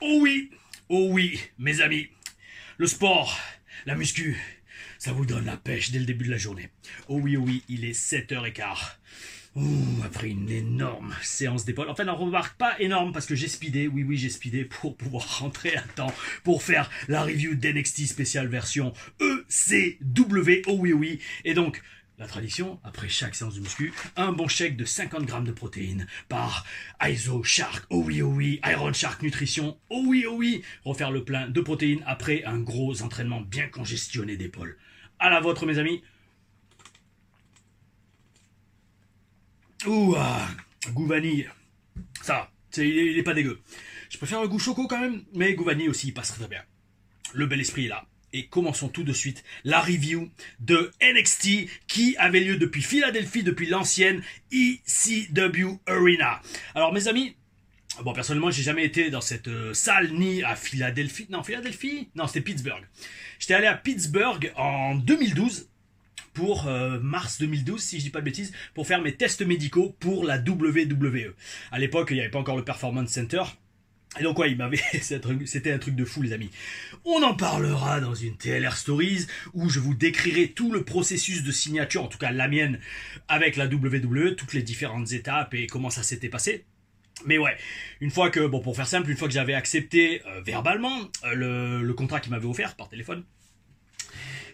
Oh oui, mes amis, le sport, la muscu, ça vous donne la pêche dès le début de la journée. Oh oui, il est 7h15. Ouh, après une énorme séance d'épaule. Enfin, n'en remarque pas énorme parce que j'ai speedé. Oui, j'ai speedé pour pouvoir rentrer à temps pour faire la review d'NXT spéciale version ECW. Oh oui. Et donc, la tradition, après chaque séance de muscu, un bon chèque de 50 grammes de protéines par ISO Shark. Oh oui, Iron Shark Nutrition. Oh oui, refaire le plein de protéines après un gros entraînement bien congestionné d'épaule. À la vôtre, mes amis. Ouh, goût vanille. Ça, il est pas dégueu. Je préfère le goût choco quand même, mais goût vanille aussi, il passe très bien. Le bel esprit est là. Et commençons tout de suite la review de NXT qui avait lieu depuis Philadelphie, depuis l'ancienne ECW Arena. Alors mes amis, bon personnellement j'ai jamais été dans cette salle ni à Philadelphie. Non, c'était Pittsburgh. J'étais allé à Pittsburgh en 2012. Pour mars 2012, si je dis pas de bêtises, pour faire mes tests médicaux pour la WWE. À l'époque, il n'y avait pas encore le Performance Center. Et donc ouais, c'était un truc de fou les amis. On en parlera dans une TLR Stories où je vous décrirai tout le processus de signature, en tout cas la mienne, avec la WWE, toutes les différentes étapes et comment ça s'était passé. Mais ouais, pour faire simple, une fois que j'avais accepté verbalement le contrat qu'il m'avait offert par téléphone,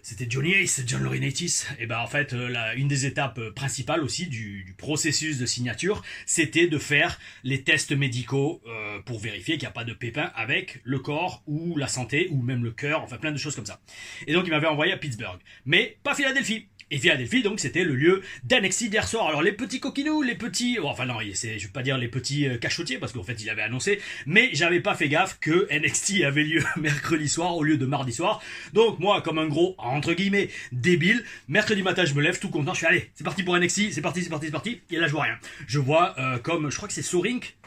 c'était Johnny Ace, John Laurinaitis. Et ben en fait, une des étapes principales aussi du processus de signature, c'était de faire les tests médicaux pour vérifier qu'il n'y a pas de pépin avec le corps ou la santé ou même le cœur, enfin plein de choses comme ça. Et donc il m'avait envoyé à Pittsburgh, mais pas Philadelphie. Et Philadelphie, donc, c'était le lieu d'NXT d'hier soir. Alors, les petits coquinous, je vais pas dire les petits cachotiers, parce qu'en fait, il avait annoncé, mais j'avais pas fait gaffe que NXT avait lieu mercredi soir au lieu de mardi soir. Donc, moi, comme un gros, entre guillemets, débile, mercredi matin, je me lève tout content, je fais, allez, c'est parti pour NXT, c'est parti. Et là, je vois rien. Je vois, comme, je crois que c'est Sorinks,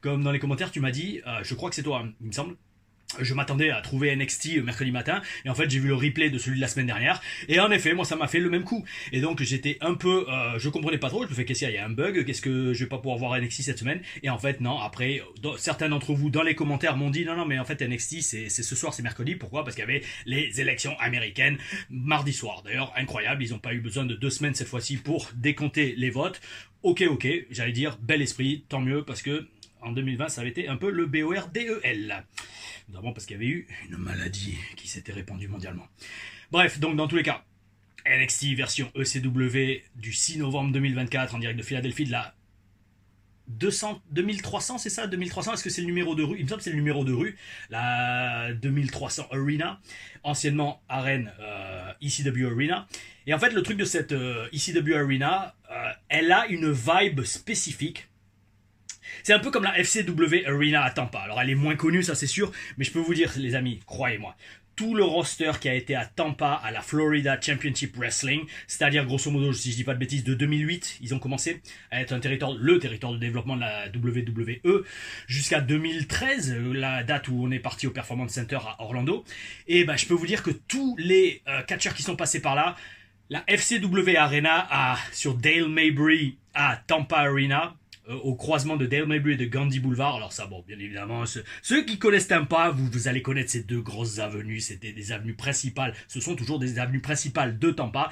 comme dans les commentaires, tu m'as dit, je crois que c'est toi, il me semble. Je m'attendais à trouver NXT mercredi matin et en fait j'ai vu le replay de celui de la semaine dernière et en effet moi ça m'a fait le même coup et donc j'étais un peu je comprenais pas trop, je me fais qu'est-ce qu'il y a un bug, qu'est-ce que je vais pas pouvoir voir NXT cette semaine et en fait non, après certains d'entre vous dans les commentaires m'ont dit non mais en fait NXT c'est ce soir, c'est mercredi. Pourquoi? Parce qu'il y avait les élections américaines mardi soir. D'ailleurs incroyable, ils ont pas eu besoin de 2 semaines cette fois-ci pour décompter les votes. Ok, j'allais dire bel esprit, tant mieux parce que en 2020 ça avait été un peu le BORDEL. Notamment parce qu'il y avait eu une maladie qui s'était répandue mondialement. Bref, donc dans tous les cas, NXT version ECW du 6 novembre 2024 en direct de Philadelphie de la 2300, c'est ça? 2300, est-ce que c'est le numéro de rue? Il me semble que c'est le numéro de rue. La 2300 Arena, anciennement arène ECW Arena. Et en fait, le truc de cette ECW Arena, elle a une vibe spécifique. C'est un peu comme la FCW Arena à Tampa. Alors elle est moins connue, ça c'est sûr, mais je peux vous dire les amis, croyez-moi, tout le roster qui a été à Tampa à la Florida Championship Wrestling, c'est-à-dire grosso modo, si je dis pas de bêtises, de 2008, ils ont commencé à être le territoire de développement de la WWE, jusqu'à 2013, la date où on est parti au Performance Center à Orlando. Et je peux vous dire que tous les catcheurs qui sont passés par là, la FCW Arena sur Dale Mabry à Tampa Arena, au croisement de Dale Mabry et de Gandhi Boulevard. Alors ça, bon, bien évidemment, ceux qui connaissent Tampa, vous allez connaître ces deux grosses avenues. C'était des avenues principales. Ce sont toujours des avenues principales de Tampa.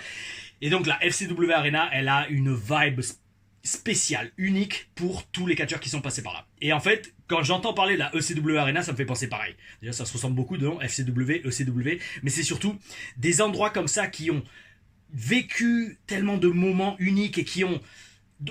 Et donc la FCW Arena, elle a une vibe spéciale, unique pour tous les catcheurs qui sont passés par là. Et en fait, quand j'entends parler de la ECW Arena, ça me fait penser pareil. Déjà, ça se ressemble beaucoup de noms, FCW, ECW, mais c'est surtout des endroits comme ça qui ont vécu tellement de moments uniques et qui ont...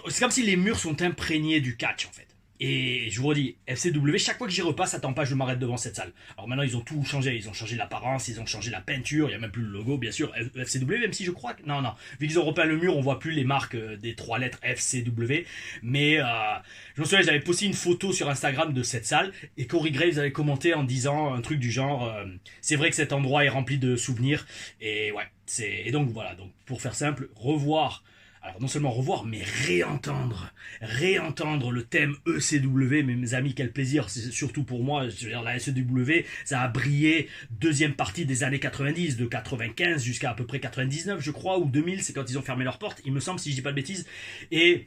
C'est comme si les murs sont imprégnés du catch en fait. Et je vous redis, FCW, chaque fois que j'y repasse à Tampa, je m'arrête devant cette salle. Alors maintenant, ils ont tout changé. Ils ont changé l'apparence, ils ont changé la peinture. Il n'y a même plus le logo, bien sûr, FCW, même si je crois que... Non. Vu qu'ils ont repeint le mur, on voit plus les marques des 3 lettres FCW. Mais je me souviens, j'avais posté une photo sur Instagram de cette salle. Et Corey Graves avait commenté en disant un truc du genre c'est vrai que cet endroit est rempli de souvenirs. Et ouais, et donc voilà. Donc pour faire simple, alors non seulement revoir, mais réentendre le thème ECW, mes amis, quel plaisir, c'est surtout pour moi, je veux dire, la ECW, ça a brillé deuxième partie des années 90, de 95 jusqu'à à peu près 99, je crois, ou 2000, c'est quand ils ont fermé leurs portes, il me semble, si je dis pas de bêtises, et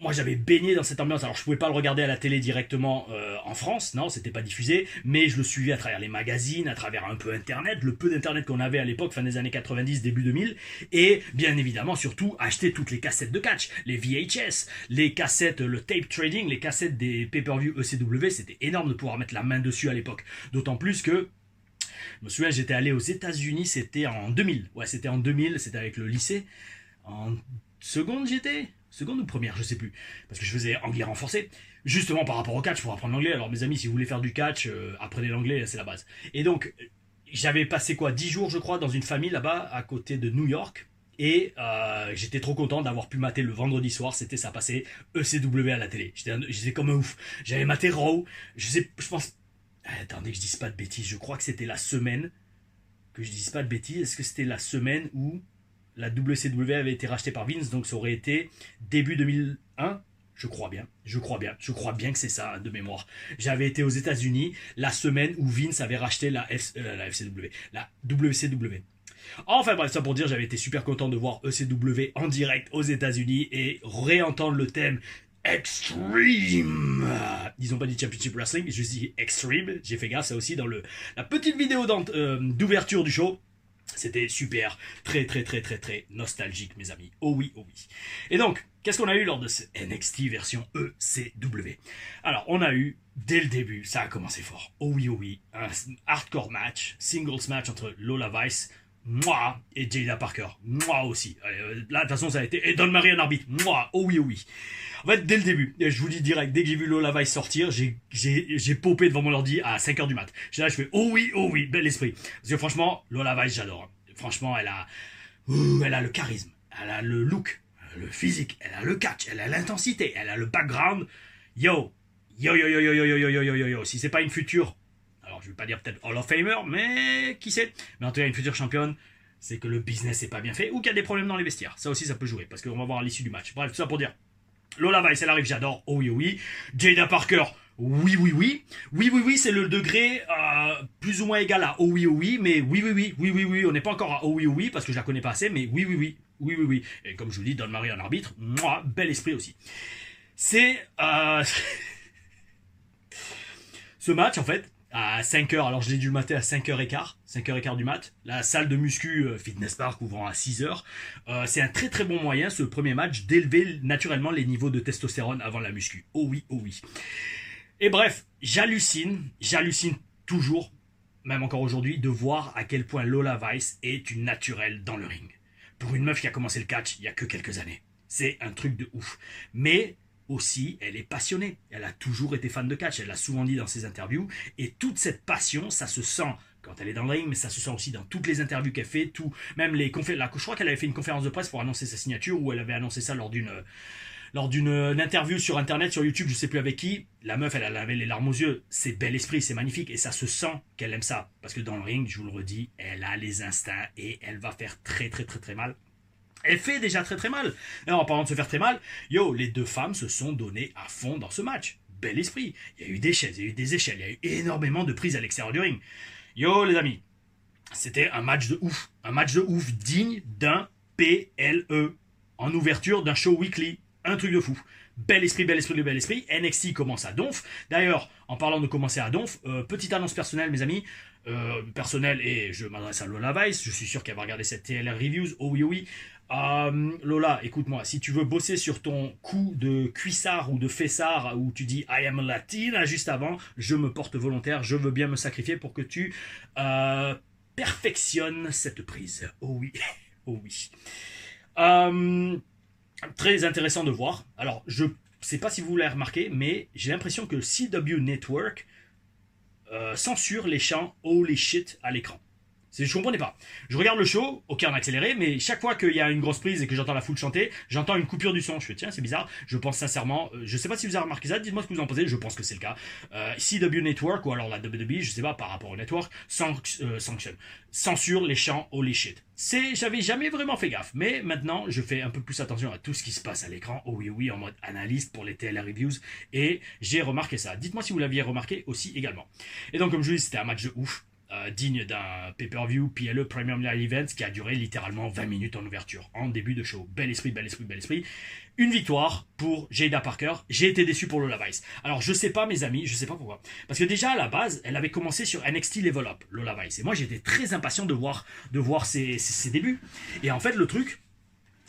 moi j'avais baigné dans cette ambiance. Alors je pouvais pas le regarder à la télé directement en France, non, c'était pas diffusé, mais je le suivais à travers les magazines, à travers un peu internet, le peu d'internet qu'on avait à l'époque, fin des années 90, début 2000, et bien évidemment surtout acheter toutes les cassettes de catch, les VHS, les cassettes, le tape trading, les cassettes des pay-per-view ECW, c'était énorme de pouvoir mettre la main dessus à l'époque. D'autant plus que je me souviens, j'étais allé aux États-Unis, c'était en 2000. Ouais, c'était en 2000, c'était avec le lycée. En seconde, j'étais seconde ou première, je sais plus. Parce que je faisais anglais renforcé. Justement par rapport au catch, pour apprendre l'anglais. Alors, mes amis, si vous voulez faire du catch, apprenez l'anglais, c'est la base. Et donc, j'avais passé 10 jours, je crois, dans une famille là-bas, à côté de New York. Et j'étais trop content d'avoir pu mater le vendredi soir. Ça passait ECW à la télé. J'étais comme un ouf. J'avais maté Raw. Je pense. Attendez que je dise pas de bêtises. Je crois que c'était la semaine. Que je dise pas de bêtises. Est-ce que c'était la semaine où la WCW avait été rachetée par Vince? Donc ça aurait été début 2001. Je crois bien. Je crois bien que c'est ça, de mémoire. J'avais été aux États-Unis la semaine où Vince avait racheté la FCW. La WCW. Enfin bref, ça pour dire, j'avais été super content de voir ECW en direct aux États-Unis et réentendre le thème Extreme. Ils ont pas dit Championship Wrestling, je dis Extreme. J'ai fait gaffe, ça aussi dans la petite vidéo d'ouverture du show. C'était super, très nostalgique, mes amis. Oh oui, oh oui. Et donc, qu'est-ce qu'on a eu lors de ce NXT version ECW? Alors, on a eu, dès le début, ça a commencé fort. Oh oui, un hardcore match, singles match entre Lola Vice, moi, et Jada Parker. Moi aussi. Allez, là, de toute façon, ça a été... Et Dawn Marie en arbitre. Moi, oh oui, oh oui. En fait, dès le début, je vous dis direct, dès que j'ai vu Lola Vice sortir, j'ai popé devant mon ordi à 5h du mat. Là, je fais, oh oui, bel esprit. Parce que franchement, Lola Vice, j'adore. Franchement, elle a le charisme, elle a le look, le physique, elle a le catch, elle a l'intensité, elle a le background. Yo. Si c'est pas une future... Alors, je vais pas dire peut-être Hall of Famer, mais qui sait. Mais en tout cas, une future championne, c'est que le business n'est pas bien fait ou qu'il y a des problèmes dans les vestiaires. Ça aussi, ça peut jouer, parce qu'on va voir à l'issue du match. Bref, tout ça pour dire. Lola Vice, elle arrive, j'adore. Oh oui. Jada Parker, oui. Oui, c'est le degré plus ou moins égal à oh oui. Mais oui. On n'est pas encore à oh oui, parce que je la connais pas assez, mais oui. Et comme je vous dis, Dawn Marie en arbitre, moi, bel esprit aussi. C'est... ce match, en fait, à 5h, alors je l'ai dû le mater à 5h15 du mat. La salle de muscu Fitness Park ouvrant à 6h. C'est un très bon moyen, ce premier match, d'élever naturellement les niveaux de testostérone avant la muscu. Oh oui. Et bref, j'hallucine toujours, même encore aujourd'hui, de voir à quel point Lola Vice est une naturelle dans le ring. Pour une meuf qui a commencé le catch il y a que quelques années. C'est un truc de ouf. Mais... aussi, elle est passionnée. Elle a toujours été fan de catch. Elle l'a souvent dit dans ses interviews. Et toute cette passion, ça se sent quand elle est dans le ring, mais ça se sent aussi dans toutes les interviews qu'elle fait. Même les conférences. Je crois qu'elle avait fait une conférence de presse pour annoncer sa signature, ou elle avait annoncé ça lors d'une interview sur internet, sur YouTube, je sais plus avec qui. La meuf, elle avait les larmes aux yeux. C'est bel esprit, c'est magnifique. Et ça se sent qu'elle aime ça. Parce que dans le ring, je vous le redis, elle a les instincts et elle va faire très mal. Elle fait déjà très mal. Alors, en parlant de se faire très mal, les deux femmes se sont données à fond dans ce match. Bel esprit. Il y a eu des chaises, il y a eu des échelles, il y a eu énormément de prises à l'extérieur du ring. Les amis, c'était un match de ouf. Un match de ouf digne d'un PLE. En ouverture d'un show weekly. Un truc de fou. Bel esprit. NXT commence à Donf. D'ailleurs, en parlant de commencer à Donf, petite annonce personnelle, mes amis. Personnelle, et je m'adresse à Lola Vice. Je suis sûr qu'elle va regarder cette TLR Reviews. Oh oui. Lola, écoute-moi, si tu veux bosser sur ton coup de cuissard ou de fessard où tu dis I am Latina juste avant, je me porte volontaire, je veux bien me sacrifier pour que tu perfectionnes cette prise. Oh oui. Très intéressant de voir. Alors, je sais pas si vous l'avez remarqué, mais j'ai l'impression que CW Network censure les chants Holy shit à l'écran. Je comprenais pas. Je regarde le show, ok en accéléré, mais chaque fois qu'il y a une grosse prise et que j'entends la foule chanter, j'entends une coupure du son. Je fais tiens, c'est bizarre. Je pense sincèrement, je sais pas si vous avez remarqué ça, dites-moi ce que vous en pensez, je pense que c'est le cas. CW Network, ou alors la WWE, je sais pas, par rapport au network, censure les chants holy shit. J'avais jamais vraiment fait gaffe, mais maintenant je fais un peu plus attention à tout ce qui se passe à l'écran, oh oui, en mode analyste pour les TLR Reviews, et j'ai remarqué ça. Dites-moi si vous l'aviez remarqué aussi également. Et donc comme je vous dis, c'était un match de ouf. digne d'un pay-per-view PLE Premium Live Event qui a duré littéralement 20 minutes en ouverture, en début de show. Bel esprit, bel esprit, bel esprit. Une victoire pour Jada Parker. J'ai été déçu pour Lola Vice. Alors je sais pas mes amis, je sais pas pourquoi. Parce que déjà à la base, elle avait commencé sur NXT Level Up, Lola Vice. Et moi j'étais très impatient de voir ses débuts. Et en fait le truc,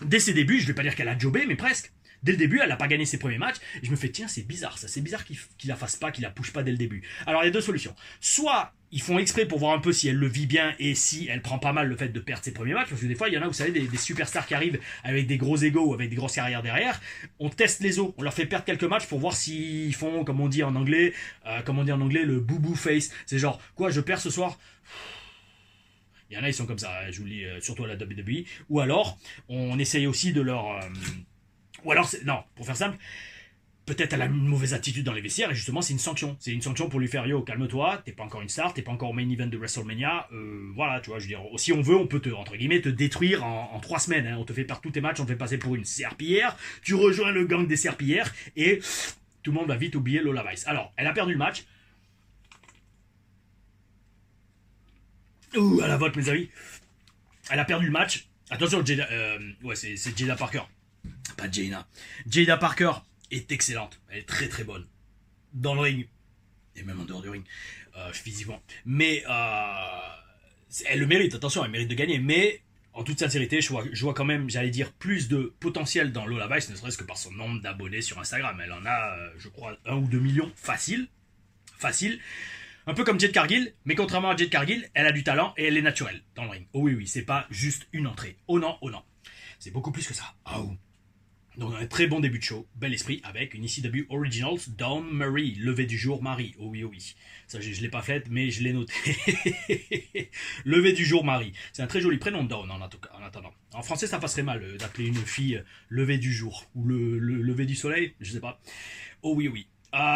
dès ses débuts, je vais pas dire qu'elle a jobé, mais presque. Dès le début, elle n'a pas gagné ses premiers matchs. Et je me fais, tiens, c'est bizarre ça. C'est bizarre qu'il la fasse pas, qu'il la push pas dès le début. Alors, il y a deux solutions. Soit, ils font exprès pour voir un peu si elle le vit bien et si elle prend pas mal le fait de perdre ses premiers matchs. Parce que des fois, il y en a, vous savez, des superstars qui arrivent avec des gros égos ou avec des grosses carrières derrière. On teste les os. On leur fait perdre quelques matchs pour voir s'ils font, comme on dit en anglais, le boo-boo face. C'est genre, quoi, je perds ce soir? Il y en a, ils sont comme ça, je vous le dis, surtout à la WWE. Ou alors, on essaye aussi de leur... ou alors, non, pour faire simple, peut-être elle a une mauvaise attitude dans les vestiaires et justement c'est une sanction. C'est une sanction pour lui faire yo, calme-toi, t'es pas encore une star, t'es pas encore au main event de WrestleMania. Voilà, tu vois, je veux dire, si on veut, on peut te, entre guillemets, te détruire en 3 semaines. Hein. On te fait perdre tous tes matchs, on te fait passer pour une serpillière, tu rejoins le gang des serpillères et tout le monde va vite oublier Lola Vice. Alors, elle a perdu le match. Ouh, à la vote, mes amis. Elle a perdu le match. Attention, Jada, ouais, c'est Jada Parker. Pas Jaina. Jada Parker est excellente. Elle est très très bonne. Dans le ring. Et même en dehors du ring. Physiquement. Mais elle le mérite. Attention, elle mérite de gagner. Mais en toute sincérité, je vois quand même, j'allais dire, plus de potentiel dans Lola Vice, ne serait-ce que par son nombre d'abonnés sur Instagram. Elle en a, je crois, 1 ou 2 millions. Facile. Facile. Un peu comme Jade Cargill, mais contrairement à Jade Cargill, elle a du talent et elle est naturelle dans le ring. Oh oui, oui, c'est pas juste une entrée. Oh non, oh non. C'est beaucoup plus que ça. Oh. Donc un très bon début de show, bel esprit, avec une ECW Originals, Dawn Marie, levée du jour Marie. Oh oui, oh oui. Ça, je l'ai pas faite, mais je l'ai noté. Levée du jour Marie. C'est un très joli prénom, Dawn, en attendant. En français, ça passerait mal d'appeler une fille levée du jour, ou le lever du soleil, je sais pas. Oh oui, oh oui.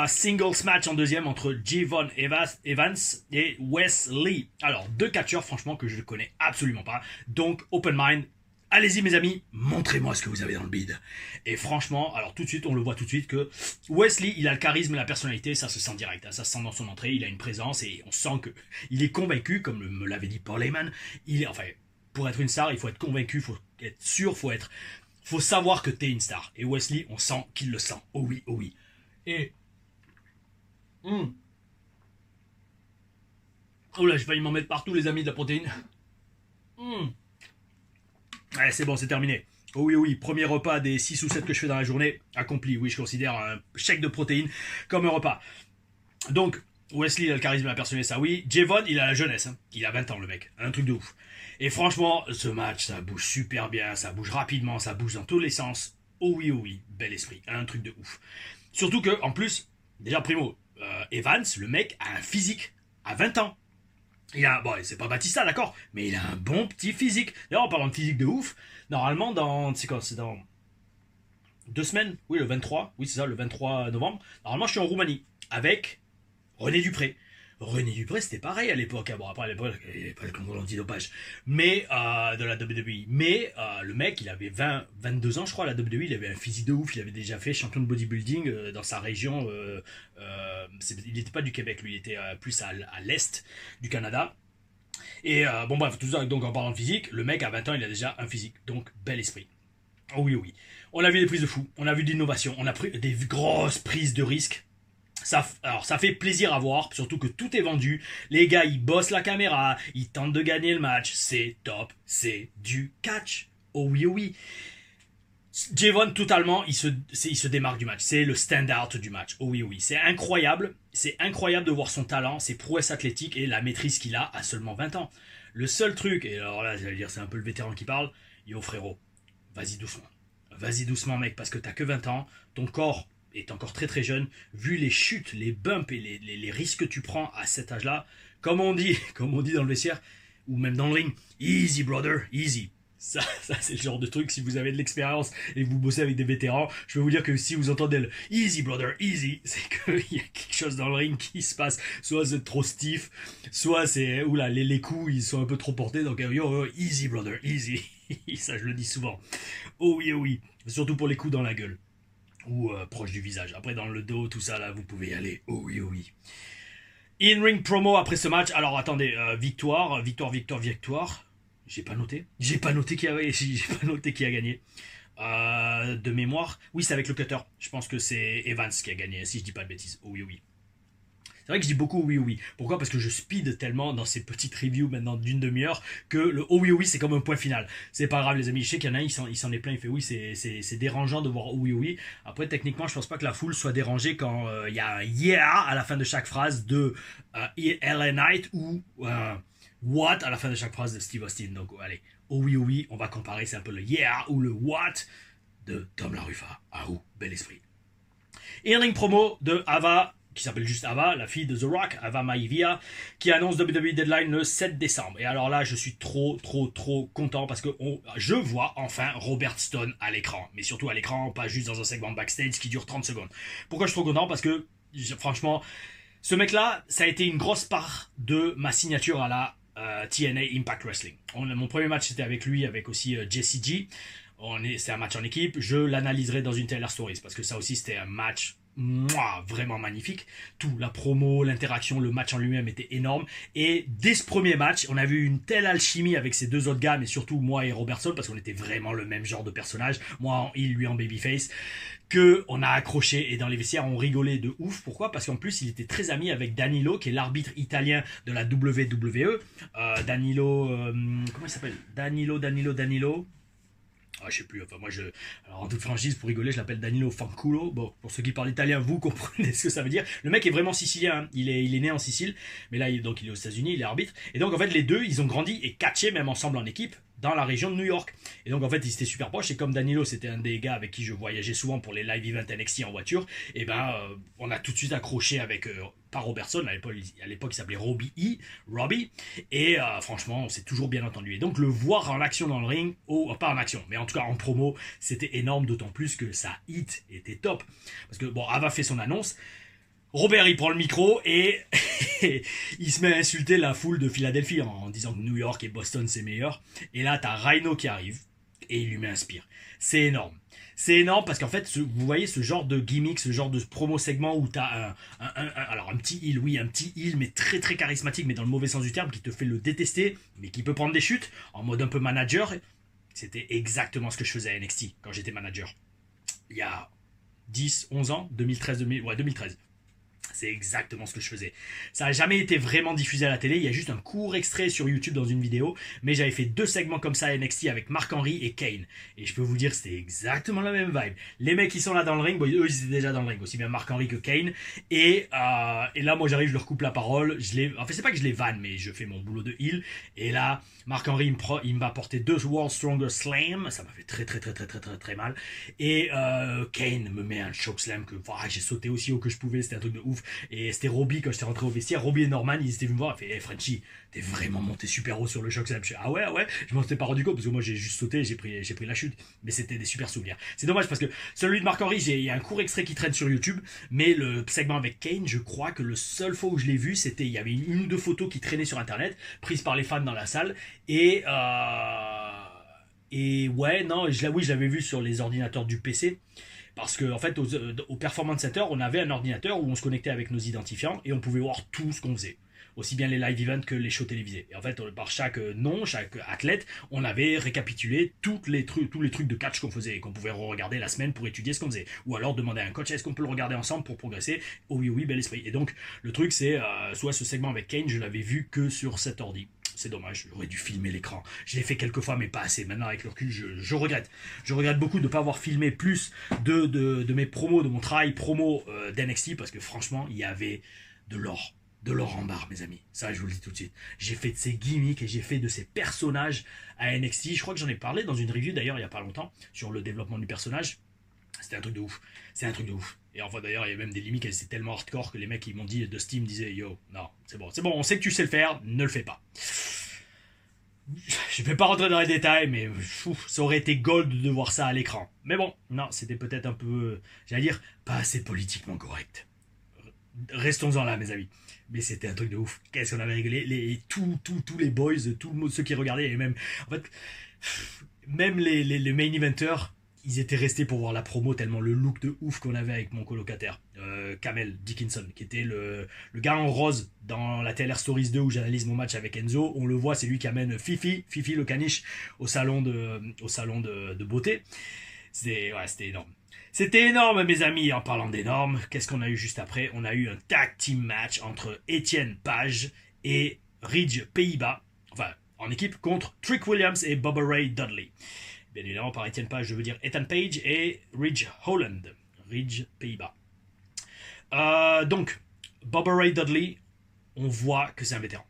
Singles match en deuxième entre Javon Evans et Wes Lee. Alors, deux catcheurs, franchement, que je ne connais absolument pas. Donc, open mind. Allez-y, mes amis, montrez-moi ce que vous avez dans le bide. Et franchement, alors tout de suite, on le voit tout de suite que Wes Lee, il a le charisme et la personnalité, ça se sent direct. Hein, ça se sent dans son entrée, il a une présence et on sent que il est convaincu, comme me l'avait dit Paul Heyman. Enfin, pour être une star, il faut être convaincu, il faut être sûr, faut savoir que t'es une star. Et Wes Lee, on sent qu'il le sent. Oh oui, oh oui. Et oh là, j'ai failli m'en mettre partout, les amis de la protéine. Ouais, c'est bon, c'est terminé. Oh oui, oui, premier repas des 6 ou 7 que je fais dans la journée, accompli. Oui, je considère un chèque de protéines comme un repas. Donc, Wes Lee a le charisme et la personnalité, ça oui. Javon, il a la jeunesse. Hein. Il a 20 ans, le mec. Un truc de ouf. Et franchement, ce match, ça bouge super bien, ça bouge rapidement, ça bouge dans tous les sens. Oh oui, bel esprit. Un truc de ouf. Surtout que, en plus, déjà, primo, Evans, le mec, a un physique à 20 ans. Il a, bon, c'est pas Batista, d'accord, mais il a un bon petit physique. D'ailleurs, en parlant de physique de ouf, normalement, c'est dans 2 semaines, oui, le 23, oui, c'est ça, le 23 novembre, normalement, je suis en Roumanie, avec René Dupré. René Dupré, c'était pareil à l'époque. Bon, après, à l'époque, il n'y avait pas le contrôle antidopage. Mais, de la WWE. Mais, le mec, il avait 22 ans, je crois, à la WWE. Il avait un physique de ouf. Il avait déjà fait champion de bodybuilding dans sa région. Il n'était pas du Québec, lui. Il était plus à l'est du Canada. Et, bon, bref, tout ça. Donc, en parlant de physique, le mec, à 20 ans, il a déjà un physique. Donc, bel esprit. Oh oui, oui. On a vu des prises de fou. On a vu de l'innovation. On a pris des grosses prises de risque. Alors ça fait plaisir à voir, surtout que tout est vendu. Les gars, ils bossent la caméra, ils tentent de gagner le match. C'est top, c'est du catch. Oh oui, oh oui. Javon, totalement, il se démarque du match. C'est le stand-out du match. Oh oui, oh oui. C'est incroyable. C'est incroyable de voir son talent, ses prouesses athlétiques et la maîtrise qu'il a à seulement 20 ans. Le seul truc, et alors là, j'allais dire, c'est un peu le vétéran qui parle. Yo frérot, vas-y doucement. Vas-y doucement, mec, parce que t'as que 20 ans. Ton corps est encore très très jeune, vu les chutes, les bumps et les risques que tu prends à cet âge-là, comme on dit dans le vestiaire, ou même dans le ring, easy brother, easy. Ça c'est le genre de truc, si vous avez de l'expérience et que vous bossez avec des vétérans, je peux vous dire que si vous entendez le easy brother, easy, c'est qu'il y a quelque chose dans le ring qui se passe. Soit c'est trop stiff, soit c'est, oula, les coups ils sont un peu trop portés, donc yo, easy brother, easy. Ça je le dis souvent. Oh oui, oh oui. Surtout pour les coups dans la gueule. Ou proche du visage. Après, dans le dos, tout ça, là, vous pouvez y aller. Oh oui, oh oui. In-ring promo après ce match. Alors attendez, victoire. J'ai pas noté. J'ai pas noté qui a gagné. De mémoire. Oui, c'est avec le cutter. Je pense que c'est Evans qui a gagné, si je dis pas de bêtises. Oh, oui, oui. C'est vrai que je dis beaucoup oui, oui. Pourquoi? Parce que je speed tellement dans ces petites reviews maintenant d'une demi-heure que le oh oui, oui, c'est comme un point final. C'est pas grave, les amis. Je sais qu'il y en a un, il s'en est plein, il fait oui, c'est dérangeant de voir oh oui, oui. Après, techniquement, je pense pas que la foule soit dérangée quand il y a un yeah à la fin de chaque phrase de LA Knight ou what à la fin de chaque phrase de Steve Austin. Donc, allez, oh oui, oui, on va comparer. C'est un peu le yeah ou le what de Tom LaRufa. Ah, ou bel esprit. In-ring promo de Ava, qui s'appelle juste Ava, la fille de The Rock, Ava Maivia, qui annonce WWE Deadline le 7 décembre. Et alors là, je suis trop content parce que je vois enfin Robert Stone à l'écran. Mais surtout à l'écran, pas juste dans un segment backstage qui dure 30 secondes. Pourquoi je suis trop content? Parce que, franchement, ce mec-là, ça a été une grosse part de ma signature à la TNA Impact Wrestling. Mon premier match, c'était avec lui, avec aussi Jesse G. C'est un match en équipe. Je l'analyserai dans une Taylor Stories parce que ça aussi, c'était un match vraiment magnifique. Tout, la promo, l'interaction, le match en lui-même était énorme. Et dès ce premier match, on a vu une telle alchimie avec ces deux autres gars, mais surtout moi et Robertson, parce qu'on était vraiment le même genre de personnage. Moi en heel, lui en babyface. Que on a accroché et dans les vestiaires on rigolait de ouf. Pourquoi? Parce qu'en plus il était très ami avec Danilo, qui est l'arbitre italien de la WWE. Danilo, comment il s'appelle? Danilo. Ah, je sais plus, enfin moi alors en toute franchise, pour rigoler, je l'appelle Danilo Fanculo. Bon, pour ceux qui parlent italien, vous comprenez ce que ça veut dire. Le mec est vraiment sicilien, hein. Il est né en Sicile, mais là donc il est aux États-Unis, il est arbitre. Et donc en fait les deux, ils ont grandi et catché même ensemble en équipe dans la région de New York. Et donc en fait ils étaient super proches, et comme Danilo c'était un des gars avec qui je voyageais souvent pour les live events NXT en voiture, et ben on a tout de suite accroché avec pas Robertson, à l'époque il s'appelait Robbie, et franchement on s'est toujours bien entendu. Et donc le voir en action dans le ring, pas en action, mais en tout cas en promo, c'était énorme, d'autant plus que sa hit était top. Parce que bon, Ava fait son annonce, Robert il prend le micro et il se met à insulter la foule de Philadelphie en disant que New York et Boston c'est meilleur. Et là t'as Rhino qui arrive et il lui met un spear. C'est énorme. C'est énorme parce qu'en fait, vous voyez ce genre de gimmick, ce genre de promo segment où t'as alors un petit heel, oui, un petit heel, mais très très charismatique, mais dans le mauvais sens du terme, qui te fait le détester, mais qui peut prendre des chutes, en mode un peu manager. C'était exactement ce que je faisais à NXT quand j'étais manager. Il y a 10, 11 ans, 2013. C'est exactement ce que je faisais. Ça n'a jamais été vraiment diffusé à la télé. Il y a juste un court extrait sur YouTube dans une vidéo. Mais j'avais fait 2 segments comme ça à NXT avec Marc-Henry et Kane. Et je peux vous dire, c'était exactement la même vibe. Les mecs qui sont là dans le ring, bon, eux, ils étaient déjà dans le ring. Aussi bien Marc-Henry que Kane. Et là, moi, j'arrive, je leur coupe la parole. En fait, c'est pas que je les vanne, mais je fais mon boulot de heel. Et là, Marc-Henry, il m'a apporté 2 World Stronger Slam. Ça m'a fait très mal. Et Kane me met un chokeslam que j'ai sauté aussi haut que je pouvais. C'était un truc de ouf. Et c'était Robbie, quand j'étais rentré au vestiaire, Robbie et Norman, ils étaient venus me voir, ils fait hey Frenchie, t'es vraiment monté super haut sur le choc slam. Je fais ah ouais, je m'en étais pas rendu compte parce que moi j'ai juste sauté, j'ai pris la chute, mais c'était des super souvenirs. C'est dommage parce que celui de Marc-Henry, il y a un court extrait qui traîne sur YouTube, mais le segment avec Kane, je crois que le seul fois où je l'ai vu, c'était il y avait une ou deux photos qui traînaient sur internet, prises par les fans dans la salle, et ouais, non, je l'avais vu sur les ordinateurs du PC. Parce qu'en en fait, au Performance Center, on avait un ordinateur où on se connectait avec nos identifiants et on pouvait voir tout ce qu'on faisait. Aussi bien les live events que les shows télévisés. Et en fait, par chaque athlète, on avait récapitulé tous les trucs de catch qu'on faisait et qu'on pouvait regarder la semaine pour étudier ce qu'on faisait. Ou alors demander à un coach, est-ce qu'on peut le regarder ensemble pour progresser? Oh oui, bel esprit. Et donc, le truc, c'est, soit ce segment avec Kane, je l'avais vu que sur cet ordi. C'est dommage, j'aurais dû filmer l'écran. Je l'ai fait quelques fois, mais pas assez. Maintenant, avec le recul, je regrette. Je regrette beaucoup de ne pas avoir filmé plus de mes promos, de mon travail promo d'NXT, parce que franchement, il y avait de l'or. De l'or en barre, mes amis. Ça, je vous le dis tout de suite. J'ai fait de ces gimmicks et j'ai fait de ces personnages à NXT. Je crois que j'en ai parlé dans une review, d'ailleurs, il n'y a pas longtemps, sur le développement du personnage. C'était un truc de ouf. C'est un truc de ouf. Et enfin, d'ailleurs, il y a même des limites, elles étaient tellement hardcore que les mecs, ils m'ont dit, de Steam disaient, yo, non, c'est bon, on sait que tu sais le faire, ne le fais pas. Je vais pas rentrer dans les détails, mais ça aurait été gold de voir ça à l'écran. Mais bon, non, c'était peut-être un peu, j'allais dire, pas assez politiquement correct. Restons-en là, mes amis. Mais c'était un truc de ouf. Qu'est-ce qu'on avait rigolé. Tous les boys, tous ceux qui regardaient, et même, en fait, même les main eventers, ils étaient restés pour voir la promo tellement le look de ouf qu'on avait avec mon colocataire, Kamel Dickinson, qui était le gars en rose dans la TLR Stories 2 où j'analyse mon match avec Enzo. On le voit, c'est lui qui amène Fifi le caniche au salon de beauté. C'était énorme. C'était énorme, mes amis. En parlant d'énorme, qu'est-ce qu'on a eu juste après? On a eu un tag team match entre Étienne Page et Ridge Pays-Bas, enfin en équipe contre Trick Williams et Bubba Ray Dudley. Bien évidemment, par Étienne Page, je veux dire Ethan Page et Ridge Holland. Ridge Pays-Bas. Donc, Bubba Ray Dudley, on voit que c'est un vétéran.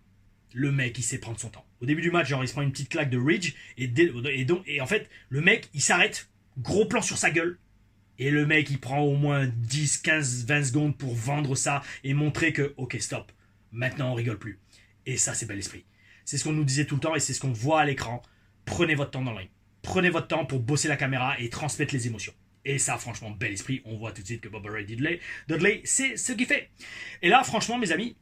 Le mec, il sait prendre son temps. Au début du match, genre, il se prend une petite claque de Ridge, et en fait, le mec, il s'arrête, gros plan sur sa gueule, et le mec, il prend au moins 10, 15, 20 secondes pour vendre ça et montrer que, ok, stop, maintenant on rigole plus. Et ça, c'est bel esprit. C'est ce qu'on nous disait tout le temps et c'est ce qu'on voit à l'écran. Prenez votre temps dans le ring. Prenez votre temps pour bosser la caméra et transmettre les émotions. Et ça, franchement, bel esprit. On voit tout de suite que Bubba Ray Dudley, c'est ce qu'il fait. Et là, franchement, mes amis,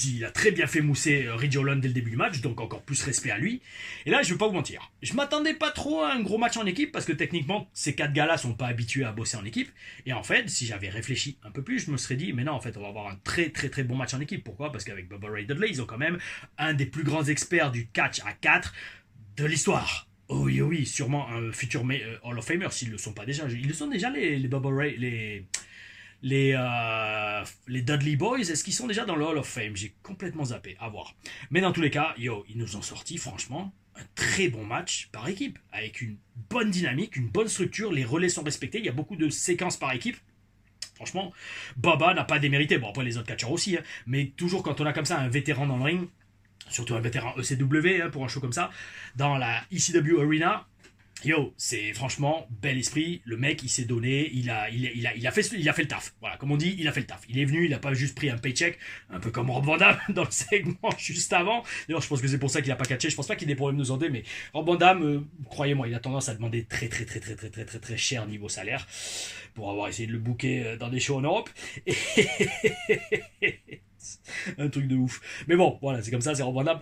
il a très bien fait mousser Ridge Holland dès le début du match, donc encore plus respect à lui. Et là, je vais pas vous mentir, je m'attendais pas trop à un gros match en équipe, parce que techniquement, ces 4 gars-là sont pas habitués à bosser en équipe. Et en fait, si j'avais réfléchi un peu plus, je me serais dit, mais non, en fait, on va avoir un très très très bon match en équipe. Pourquoi? Parce qu'avec Bubba Ray Dudley, ils ont quand même un des plus grands experts du catch à 4 de l'histoire. Oh oui, oh oui, sûrement un futur Hall of Famer, s'ils le sont pas déjà. Ils le sont déjà, les Bubba Ray, les Dudley Boys, est-ce qu'ils sont déjà dans le Hall of Fame? J'ai complètement zappé, à voir. Mais dans tous les cas, ils nous ont sorti, franchement, un très bon match par équipe, avec une bonne dynamique, une bonne structure, les relais sont respectés, il y a beaucoup de séquences par équipe. Franchement, Baba n'a pas démérité, bon après les autres catcheurs aussi, hein, mais toujours quand on a comme ça un vétéran dans le ring, surtout un vétéran ECW, hein, pour un show comme ça, dans la ECW Arena, c'est franchement bel esprit. Le mec, il s'est donné, il a fait le taf. Voilà, comme on dit, il a fait le taf. Il est venu, il a pas juste pris un paycheck, un peu comme Rob Van Dam dans le segment juste avant. D'ailleurs, je pense que c'est pour ça qu'il a pas catché. Je pense pas qu'il ait des problèmes de santé, mais Rob Van Dam, croyez-moi, il a tendance à demander très cher niveau salaire pour avoir essayé de le booker dans des shows en Europe. Un truc de ouf. Mais bon, voilà, c'est comme ça, c'est Rob Van Dam.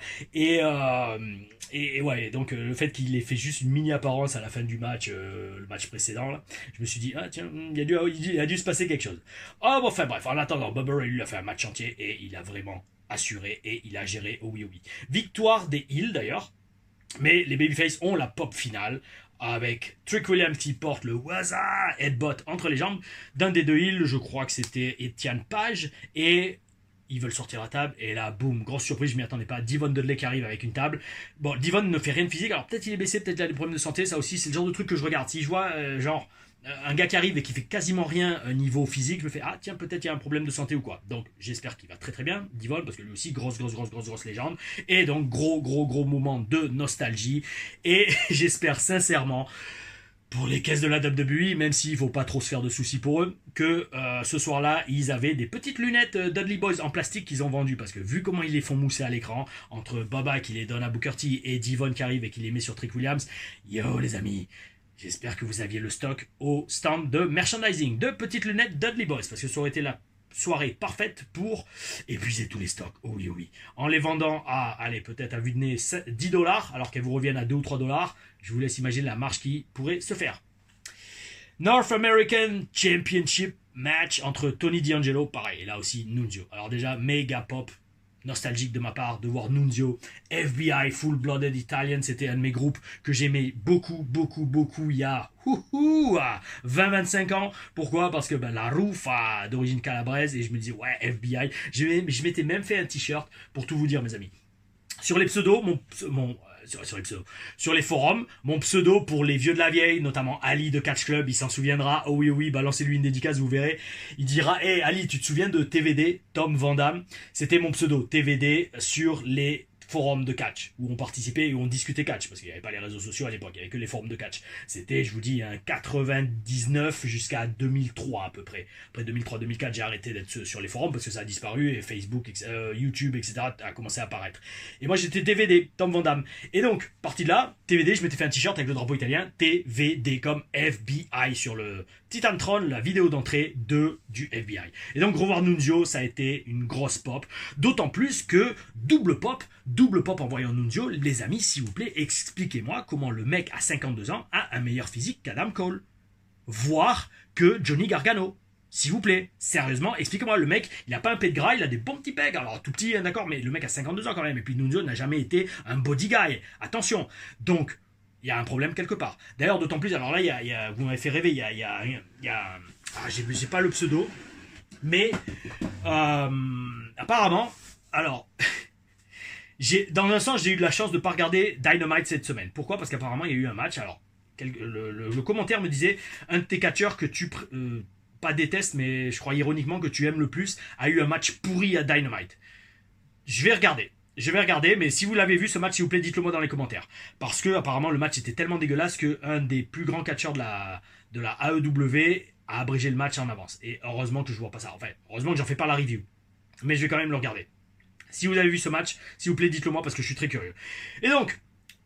Et ouais, donc le fait qu'il ait fait juste une mini apparence à la fin du match, le match précédent, là, je me suis dit, ah tiens, il a dû se passer quelque chose. Oh bon, enfin bref, en attendant, Bubba Ray lui a fait un match entier et il a vraiment assuré et il a géré, oh oui. Victoire des Heels d'ailleurs, mais les Babyface ont la pop finale avec Trick Williams qui porte le Waza headbutt entre les jambes d'un des deux Heels, je crois que c'était Étienne Page, et ils veulent sortir la table, et là, boum, grosse surprise, je m'y attendais pas. Devon Dudley qui arrive avec une table. Bon, Devon ne fait rien de physique, alors peut-être il est blessé, peut-être il a des problèmes de santé, ça aussi, c'est le genre de truc que je regarde. Si je vois, un gars qui arrive et qui fait quasiment rien niveau physique, je me fais, ah tiens, peut-être il y a un problème de santé ou quoi. Donc, j'espère qu'il va très très bien, Devon, parce que lui aussi, grosse légende. Et donc, gros moment de nostalgie. Et j'espère sincèrement, pour les caisses de la WWE, même s'il ne faut pas trop se faire de soucis pour eux, que ce soir-là, ils avaient des petites lunettes Dudley Boys en plastique qu'ils ont vendues, parce que vu comment ils les font mousser à l'écran, entre Baba qui les donne à Booker T et Devon qui arrive et qui les met sur Trick Williams, les amis, j'espère que vous aviez le stock au stand de merchandising, de petites lunettes Dudley Boys, parce que ça aurait été la soirée parfaite pour épuiser tous les stocks. Oh oui. En les vendant à, allez, peut-être à vue de nez, $10, alors qu'elles vous reviennent à 2 ou $3, je vous laisse imaginer la marge qui pourrait se faire. North American Championship match entre Tony D'Angelo, pareil, et là aussi Nunzio. Alors déjà, méga pop, nostalgique de ma part de voir Nunzio, FBI, Full Blooded Italian, c'était un de mes groupes que j'aimais beaucoup, il y a 20-25 ans. Pourquoi? Parce que la Rufa d'origine calabraise, et je me disais, ouais, FBI, je m'étais même fait un t-shirt, pour tout vous dire, mes amis. Sur les pseudos, sur les forums, mon pseudo pour les vieux de la vieille, notamment Ali de Catch Club, il s'en souviendra. Oh oui, balancez-lui une dédicace, vous verrez. Il dira, hey Ali, tu te souviens de TVD, Tom Van Damme? C'était mon pseudo, TVD, sur les forums de catch, où on participait et où on discutait catch, parce qu'il n'y avait pas les réseaux sociaux à l'époque, il n'y avait que les forums de catch. C'était, je vous dis, 99 jusqu'à 2003 à peu près. Après 2003-2004, j'ai arrêté d'être sur les forums parce que ça a disparu, et Facebook, YouTube, etc. a commencé à apparaître. Et moi j'étais TVD, Tom Van Damme. Et donc, parti de là, TVD, je m'étais fait un t-shirt avec le drapeau italien, TVD comme FBI sur le Titantron, la vidéo d'entrée du FBI. Et donc revoir Nunzio, ça a été une grosse pop, d'autant plus que double pop en voyant Nunzio. Les amis, s'il vous plaît, expliquez-moi comment le mec à 52 ans a un meilleur physique qu'Adam Cole, voire que Johnny Gargano. S'il vous plaît, sérieusement, expliquez-moi, le mec, il a pas un pet de gras, il a des bons petits pecs, alors tout petit, d'accord, mais le mec a 52 ans quand même, et puis Nunzio n'a jamais été un body guy, attention. Donc, il y a un problème quelque part. D'ailleurs, d'autant plus, alors là, vous m'avez fait rêver, il y a j'ai pas le pseudo, mais apparemment, alors, dans un sens, j'ai eu de la chance de ne pas regarder Dynamite cette semaine. Pourquoi? Parce qu'apparemment, il y a eu un match, alors, le commentaire me disait, un de tes catcheurs que tu... pas déteste, mais je crois ironiquement que tu aimes le plus, a eu un match pourri à Dynamite. Je vais regarder, mais si vous l'avez vu ce match, s'il vous plaît, dites-le moi dans les commentaires. Parce que apparemment le match était tellement dégueulasse qu'un des plus grands catcheurs de la AEW a abrégé le match en avance. Et heureusement que je vois pas ça. Enfin, heureusement que j'en fais pas la review. Mais je vais quand même le regarder. Si vous avez vu ce match, s'il vous plaît, dites-le moi parce que je suis très curieux. Et donc,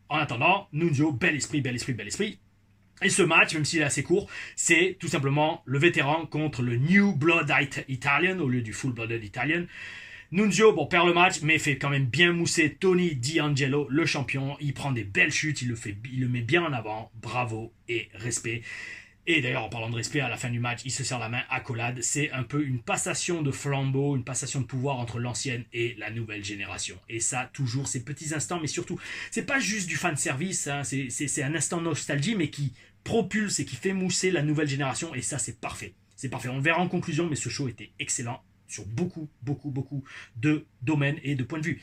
en attendant, Nunzio, bel esprit. Et ce match, même s'il est assez court, c'est tout simplement le vétéran contre le New Blood Italian au lieu du Full Blooded Italian. Nunzio, perd le match, mais fait quand même bien mousser Tony D'Angelo, le champion. Il prend des belles chutes, il le met bien en avant. Bravo et respect. Et d'ailleurs, en parlant de respect, à la fin du match, il se serre la main, accolade. C'est un peu une passation de flambeau, une passation de pouvoir entre l'ancienne et la nouvelle génération. Et ça, toujours, ces petits instants, mais surtout, c'est pas juste du fan service, hein, c'est un instant nostalgie, mais qui propulse et qui fait mousser la nouvelle génération. Et ça, c'est parfait. C'est parfait. On le verra en conclusion, mais ce show était excellent sur beaucoup de domaines et de points de vue.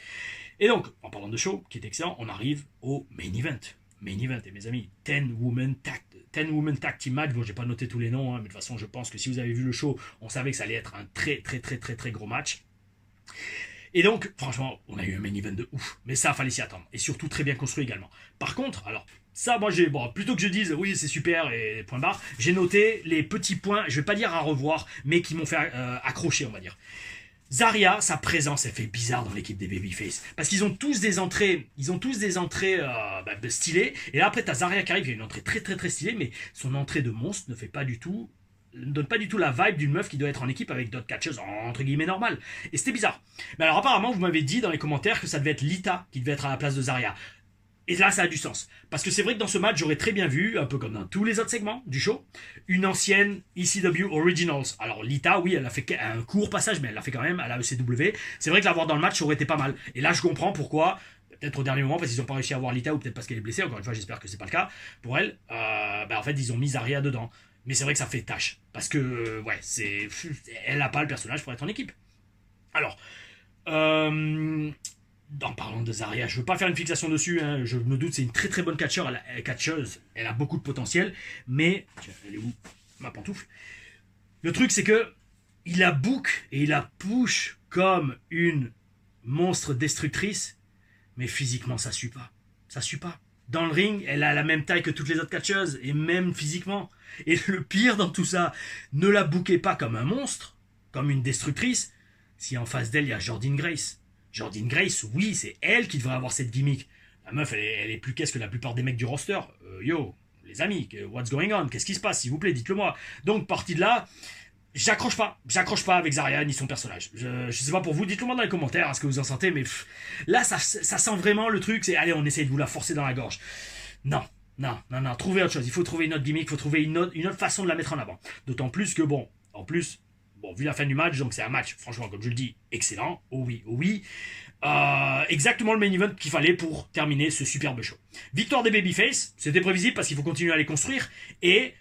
Et donc, en parlant de show, qui est excellent, on arrive au main event. Main event, et mes amis, 10 women tag team match. Bon, j'ai pas noté tous les noms, hein, mais de toute façon, je pense que si vous avez vu le show, on savait que ça allait être un très gros match. Et donc, franchement, on a eu un main event de ouf. Mais ça, fallait s'y attendre. Et surtout, très bien construit également. Par contre, alors, ça, moi, plutôt que je dise, oui, c'est super, et point barre, j'ai noté les petits points, je vais pas dire à revoir, mais qui m'ont fait accrocher, on va dire. Zarya, sa présence, elle fait bizarre dans l'équipe des Babyface. Parce qu'ils ont tous des entrées, stylées. Et là, après, t'as Zarya qui arrive, il y a une entrée très stylée, mais son entrée de monstre ne donne pas du tout la vibe d'une meuf qui doit être en équipe avec d'autres catcheuses, entre guillemets, normales. Et c'était bizarre. Mais alors, apparemment, vous m'avez dit dans les commentaires que ça devait être Lita qui devait être à la place de Zarya. Et là, ça a du sens. Parce que c'est vrai que dans ce match, j'aurais très bien vu, un peu comme dans tous les autres segments du show, une ancienne ECW Originals. Alors, Lita, oui, elle a fait un court passage, mais elle l'a fait quand même à la ECW. C'est vrai que l'avoir dans le match, ça aurait été pas mal. Et là, je comprends pourquoi, peut-être au dernier moment, parce qu'ils n'ont pas réussi à avoir Lita, ou peut-être parce qu'elle est blessée, encore une fois, j'espère que c'est pas le cas, pour elle, en fait, ils ont mis Zarya dedans. Mais c'est vrai que ça fait tâche. Parce que, elle n'a pas le personnage pour être en équipe. Alors, en parlant de Zarya, je veux pas faire une fixation dessus, hein, je me doute, c'est une très bonne catcheuse, elle a beaucoup de potentiel, mais, tiens, elle est où, ma pantoufle? Le truc, c'est que, il la book et il la push comme une monstre destructrice, mais physiquement, ça suit pas. Ça suit pas. Dans le ring, elle a la même taille que toutes les autres catcheuses, et même physiquement. Et le pire dans tout ça, ne la bookez pas comme un monstre, comme une destructrice, si en face d'elle, il y a Jordynne Grace. Jordynne Grace, oui, c'est elle qui devrait avoir cette gimmick. La meuf, elle est plus qu'est-ce que la plupart des mecs du roster. Les amis, what's going on? Qu'est-ce qui se passe, s'il vous plaît, dites-le moi. Donc, partie de là, j'accroche pas avec Zarya ni son personnage. Je sais pas pour vous, dites-le moi dans les commentaires, ce que vous en sentez, mais là, ça sent vraiment le truc, c'est allez, on essaye de vous la forcer dans la gorge. Non, trouvez autre chose. Il faut trouver une autre gimmick, il faut trouver une autre façon de la mettre en avant. D'autant plus que, vu la fin du match, donc c'est un match, franchement, comme je le dis, excellent. Oh oui. Exactement le main event qu'il fallait pour terminer ce superbe show. Victoire des Babyface, c'était prévisible parce qu'il faut continuer à les construire. Et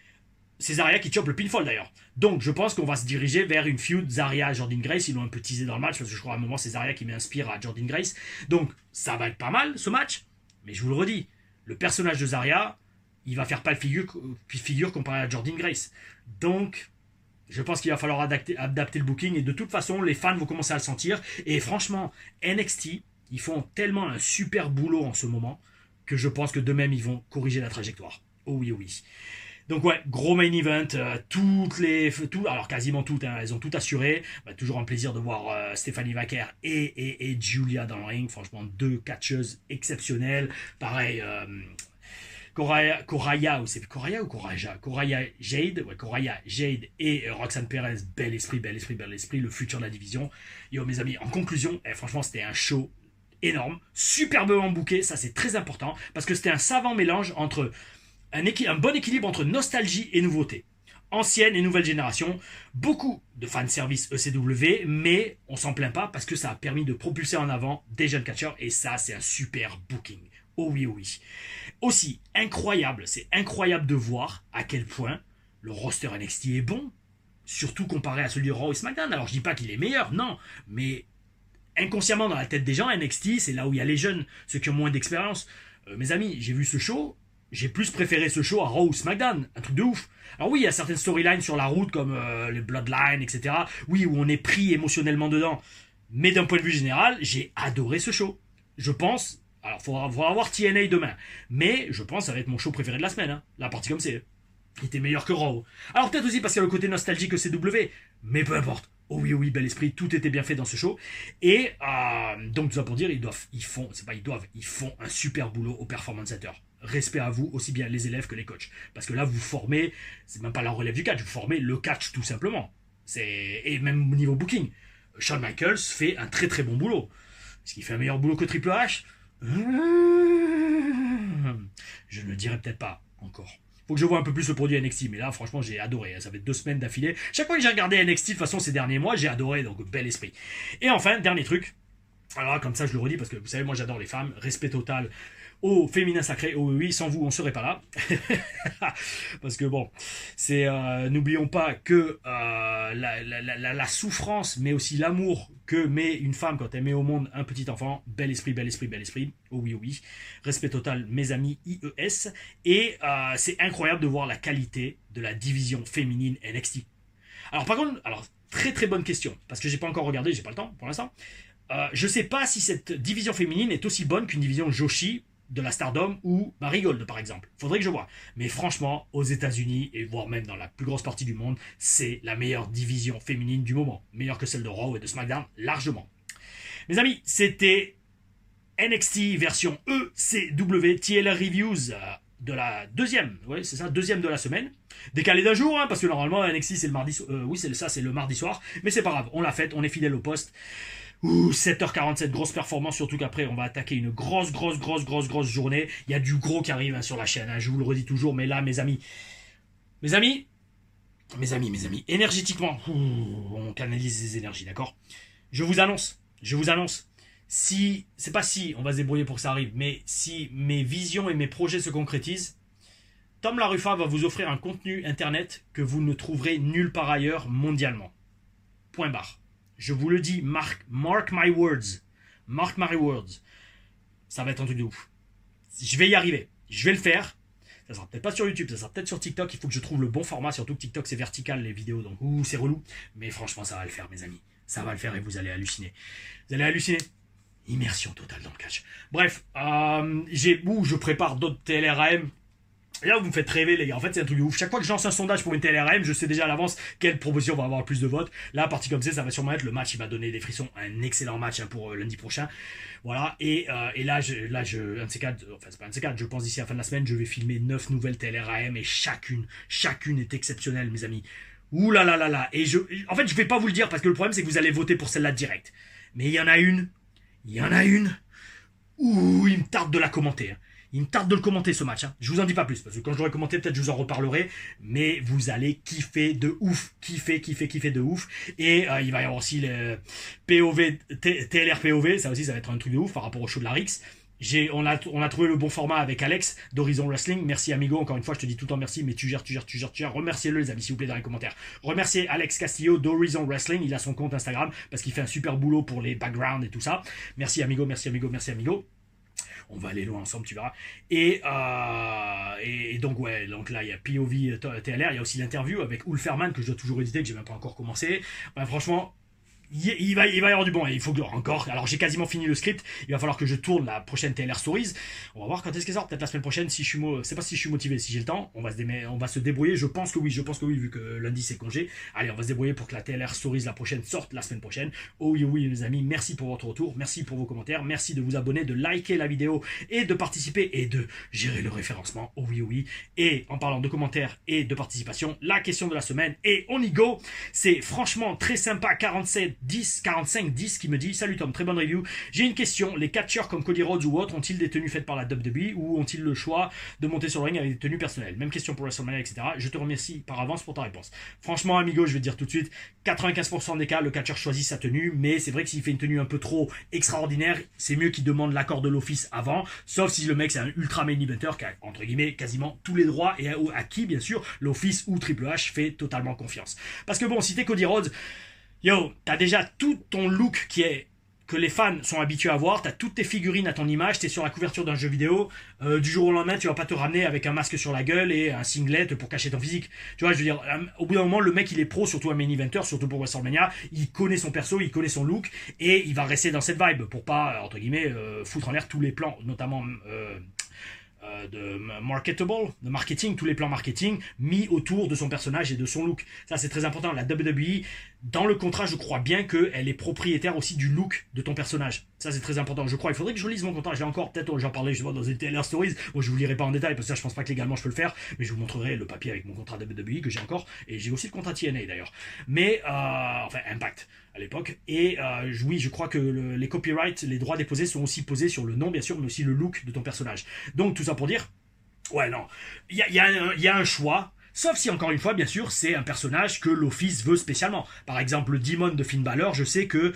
c'est Zarya qui chope le pinfall d'ailleurs. Donc je pense qu'on va se diriger vers une feud Zarya-Jordynne Grace. Ils l'ont un peu teasé dans le match parce que je crois à un moment c'est Zarya qui m'inspire à Jordynne Grace. Donc ça va être pas mal ce match. Mais je vous le redis, le personnage de Zarya, il va faire pas le figure comparé à Jordynne Grace. Donc je pense qu'il va falloir adapter le booking et de toute façon, les fans vont commencer à le sentir. Et franchement, NXT, ils font tellement un super boulot en ce moment que je pense que d'eux-mêmes, ils vont corriger la trajectoire. Oh oui. Donc gros main event, alors quasiment toutes, hein, elles ont tout assuré. Toujours un plaisir de voir Stéphanie Vaquer et Julia dans le ring. Franchement, deux catcheuses exceptionnelles. Pareil, Coraya, ou c'est Coraya ou Coraja, Coraya Jade et Roxane Perez, bel esprit, bel esprit, bel esprit, le futur de la division. Yo mes amis, en conclusion, franchement c'était un show énorme, superbement booké, ça c'est très important, parce que c'était un savant mélange entre un bon équilibre entre nostalgie et nouveauté. Ancienne et nouvelle génération, beaucoup de fanservice ECW, mais on s'en plaint pas parce que ça a permis de propulser en avant des jeunes catcheurs et ça c'est un super booking. Oh oui, oh oui. Aussi, incroyable, c'est incroyable de voir à quel point le roster NXT est bon, surtout comparé à celui de Raw et SmackDown. Alors je dis pas qu'il est meilleur, non, mais inconsciemment dans la tête des gens, NXT c'est là où il y a les jeunes, ceux qui ont moins d'expérience. Mes amis, j'ai vu ce show, j'ai plus préféré ce show à Raw ou SmackDown, un truc de ouf. Alors oui, il y a certaines storylines sur la route comme les Bloodlines, etc. Oui, où on est pris émotionnellement dedans. Mais d'un point de vue général, j'ai adoré ce show. Je pense, alors faudra voir TNA demain, mais je pense que ça va être mon show préféré de la semaine. Hein. La partie comme c'est, il était meilleur que Raw. Alors peut-être aussi parce qu'il y a le côté nostalgique que CW, mais peu importe. Oh oui, bel esprit, tout était bien fait dans ce show. Et donc tout ça pour dire, ils font un super boulot au Performance Center. Respect à vous, aussi bien les élèves que les coachs. Parce que là, vous formez, c'est même pas la relève du catch, vous formez le catch tout simplement. Et même au niveau booking, Shawn Michaels fait un très très bon boulot. Est-ce qu'il fait un meilleur boulot que Triple H? Je ne le dirai peut-être pas encore. Faut que je vois un peu plus le produit NXT, mais là franchement j'ai adoré, ça fait 2 semaines d'affilée. Chaque fois que j'ai regardé NXT de toute façon ces derniers mois, j'ai adoré, donc bel esprit. Et enfin, dernier truc, alors comme ça je le redis parce que vous savez moi j'adore les femmes, respect total au féminin sacré, oh oui, sans vous on serait pas là. Parce que bon, c'est n'oublions pas que la souffrance, mais aussi l'amour que met une femme quand elle met au monde un petit enfant, bel esprit, bel esprit, bel esprit, oh oui, respect total mes amis IES, et c'est incroyable de voir la qualité de la division féminine NXT. Alors par contre, très très bonne question, parce que j'ai pas encore regardé, j'ai pas le temps pour l'instant. Je sais pas si cette division féminine est aussi bonne qu'une division Joshi de la Stardom ou Marigold par exemple. Faudrait que je vois. Mais franchement, aux États-Unis et voire même dans la plus grosse partie du monde, c'est la meilleure division féminine du moment, meilleure que celle de Raw et de SmackDown largement. Mes amis, c'était NXT version ECW TLR Reviews de la deuxième, ouais, c'est ça, deuxième de la semaine. Décalé d'un jour, hein, parce que normalement NXT c'est le mardi, oui c'est le mardi soir, mais c'est pas grave, on l'a fait, on est fidèle au poste. 7h47, grosse performance, surtout qu'après on va attaquer une grosse journée. Il y a du gros qui arrive hein, sur la chaîne, hein, je vous le redis toujours, mais là mes amis, énergétiquement, on canalise les énergies, d'accord? Je vous annonce, si, c'est pas si, on va se débrouiller pour que ça arrive, mais si mes visions et mes projets se concrétisent, Tom LaRuffa va vous offrir un contenu internet que vous ne trouverez nulle part ailleurs mondialement. Point barre. Je vous le dis, mark my words. Mark my words. Ça va être un truc de ouf. Je vais y arriver. Je vais le faire. Ça sera peut-être pas sur YouTube, ça sera peut-être sur TikTok. Il faut que je trouve le bon format. Surtout que TikTok, c'est vertical, les vidéos. Donc, c'est relou. Mais franchement, ça va le faire, mes amis. Ça va le faire et vous allez halluciner. Vous allez halluciner. Immersion totale dans le catch. Bref, je prépare d'autres TLRAM. Et là, vous me faites rêver, les gars. En fait, c'est un truc de ouf. Chaque fois que je lance un sondage pour une TLRM, je sais déjà à l'avance quelle proposition va avoir le plus de votes. Là, parti comme ça va sûrement être le match. Il va donner des frissons. Un excellent match hein, pour lundi prochain. Voilà. Et un de ces quatre, enfin, c'est pas un de ces quatre. Je pense d'ici à la fin de la semaine, je vais filmer 9 nouvelles TLRM et chacune est exceptionnelle, mes amis. Ouh là là là là. Et en fait, je vais pas vous le dire parce que le problème, c'est que vous allez voter pour celle-là direct. Mais il y en a une. Ouh, il me tarde de la commenter. Hein. Il me tarde de le commenter ce match. Hein. Je vous en dis pas plus parce que quand je l'aurai commenté, peut-être je vous en reparlerai. Mais vous allez kiffer de ouf, kiffer de ouf. Et il va y avoir aussi le TLR POV. Ça aussi, ça va être un truc de ouf par rapport au show de la Rix. On a trouvé le bon format avec Alex d'Horizon Wrestling. Merci Amigo, encore une fois je te dis tout le temps merci, mais tu gères. Remerciez-le les amis s'il vous plaît dans les commentaires. Remerciez Alex Castillo d'Horizon Wrestling, il a son compte Instagram parce qu'il fait un super boulot pour les backgrounds et tout ça. Merci Amigo. On va aller loin ensemble, tu verras. Et donc là il y a POV TLR, il y a aussi l'interview avec Ulferman que je dois toujours éditer, que j'ai même pas encore commencé. Franchement, il va y avoir du bon, et il faut que encore, alors j'ai quasiment fini le script, il va falloir que je tourne la prochaine TLR Stories, on va voir quand est-ce qu'elle sort, peut-être la semaine prochaine, si je suis c'est pas si je suis motivé, si j'ai le temps, on va se débrouiller, je pense que oui, vu que lundi c'est congé, allez, on va se débrouiller pour que la TLR Stories, la prochaine, sorte la semaine prochaine. Oh oui, oui, les amis, merci pour votre retour, merci pour vos commentaires, merci de vous abonner, de liker la vidéo, et de participer, et de gérer le référencement, oh oui, oui, et en parlant de commentaires et de participation, la question de la semaine, et on y go, c'est franchement très sympa, 45-10 qui me dit: salut Tom, très bonne review. J'ai une question, les catcheurs comme Cody Rhodes ou autres ont-ils des tenues faites par la WWE ou ont-ils le choix de monter sur le ring avec des tenues personnelles? Même question pour WrestleMania, etc. Je te remercie par avance pour ta réponse. Franchement, amigo, je vais te dire tout de suite, 95% des cas, le catcheur choisit sa tenue, mais c'est vrai que s'il fait une tenue un peu trop extraordinaire, c'est mieux qu'il demande l'accord de l'office avant, sauf si le mec c'est un ultra main eventer qui a, entre guillemets, quasiment tous les droits et à qui, bien sûr, l'office ou Triple H fait totalement confiance. Parce que bon, si t'es Cody Rhodes, yo, t'as déjà tout ton look que les fans sont habitués à voir, t'as toutes tes figurines à ton image, t'es sur la couverture d'un jeu vidéo, du jour au lendemain tu vas pas te ramener avec un masque sur la gueule et un singlet pour cacher ton physique. Tu vois, je veux dire, au bout d'un moment, le mec il est pro, surtout un main eventer, surtout pour WrestleMania, il connaît son perso, il connaît son look, et il va rester dans cette vibe pour pas, entre guillemets, foutre en l'air tous les plans, notamment de marketing, tous les plans marketing mis autour de son personnage et de son look. Ça, c'est très important. La WWE, dans le contrat, je crois bien qu'elle est propriétaire aussi du look de ton personnage. Ça, c'est très important. Je crois. Il faudrait que je lise mon contrat. Je l'ai encore. Peut-être, j'en parlais, je vois, dans une TLR Stories. Bon, je vous lirai pas en détail parce que ça, je pense pas que légalement je peux le faire. Mais je vous montrerai le papier avec mon contrat WWE que j'ai encore. Et j'ai aussi le contrat TNA d'ailleurs. Mais, enfin, Impact à l'époque. Et oui, je crois que les copyrights, les droits déposés sont aussi posés sur le nom, bien sûr, mais aussi le look de ton personnage. Donc, tout ça pour dire, ouais, non, il y a un choix. Sauf si, encore une fois, bien sûr, c'est un personnage que l'Office veut spécialement. Par exemple, le Demon de Finn Balor, je sais que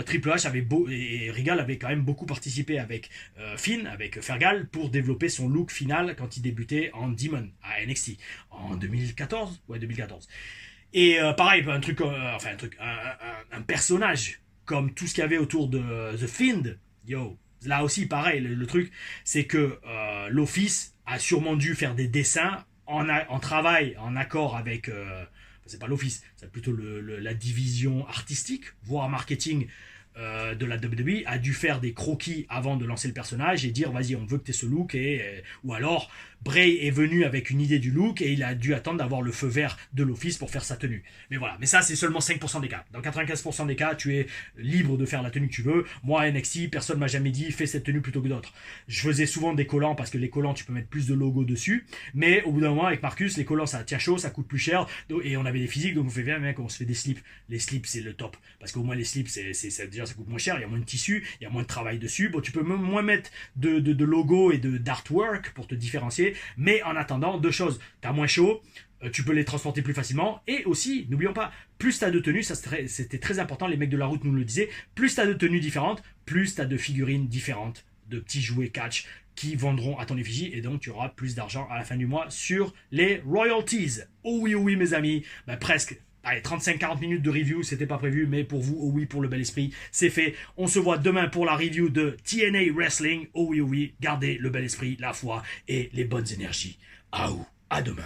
Triple H et Regal avaient quand même beaucoup participé avec Finn, avec Fergal, pour développer son look final quand il débutait en Demon à NXT en 2014. Ouais, 2014. Et pareil, un personnage comme tout ce qu'il y avait autour de The Fiend, yo, là aussi pareil, le truc, c'est que l'Office a sûrement dû faire des dessins en travail, en accord avec, c'est pas l'Office, c'est plutôt la division artistique, voire marketing de la WWE, a dû faire des croquis avant de lancer le personnage et dire vas-y, on veut que tu aies ce look, ou alors Bray est venu avec une idée du look et il a dû attendre d'avoir le feu vert de l'Office pour faire sa tenue. Mais voilà, mais ça c'est seulement 5% des cas. Dans 95% des cas, tu es libre de faire la tenue que tu veux. Moi à NXT, personne m'a jamais dit fais cette tenue plutôt que d'autres. Je faisais souvent des collants parce que les collants tu peux mettre plus de logos dessus, mais au bout d'un moment avec Marcus, les collants ça tient chaud, ça coûte plus cher et on avait des physiques, donc on fait bien mec, on se fait des slips. Les slips c'est le top parce qu'au moins les slips déjà ça coûte moins cher, il y a moins de tissu, il y a moins de travail dessus. Bon, tu peux moins mettre de logos et d'artwork pour te différencier. Mais en attendant, deux choses, t'as moins chaud, tu peux les transporter plus facilement, et aussi, n'oublions pas, plus t'as de tenues, ça c'était très important, les mecs de la route nous le disaient, plus t'as de tenues différentes, plus t'as de figurines différentes, de petits jouets catch qui vendront à ton effigie, et donc tu auras plus d'argent à la fin du mois sur les royalties. Oh oui mes amis, ben presque. Allez, 35-40 minutes de review, c'était pas prévu, mais pour vous, oh oui, pour le bel esprit, c'est fait. On se voit demain pour la review de TNA Wrestling. Oh oui, gardez le bel esprit, la foi et les bonnes énergies. À demain.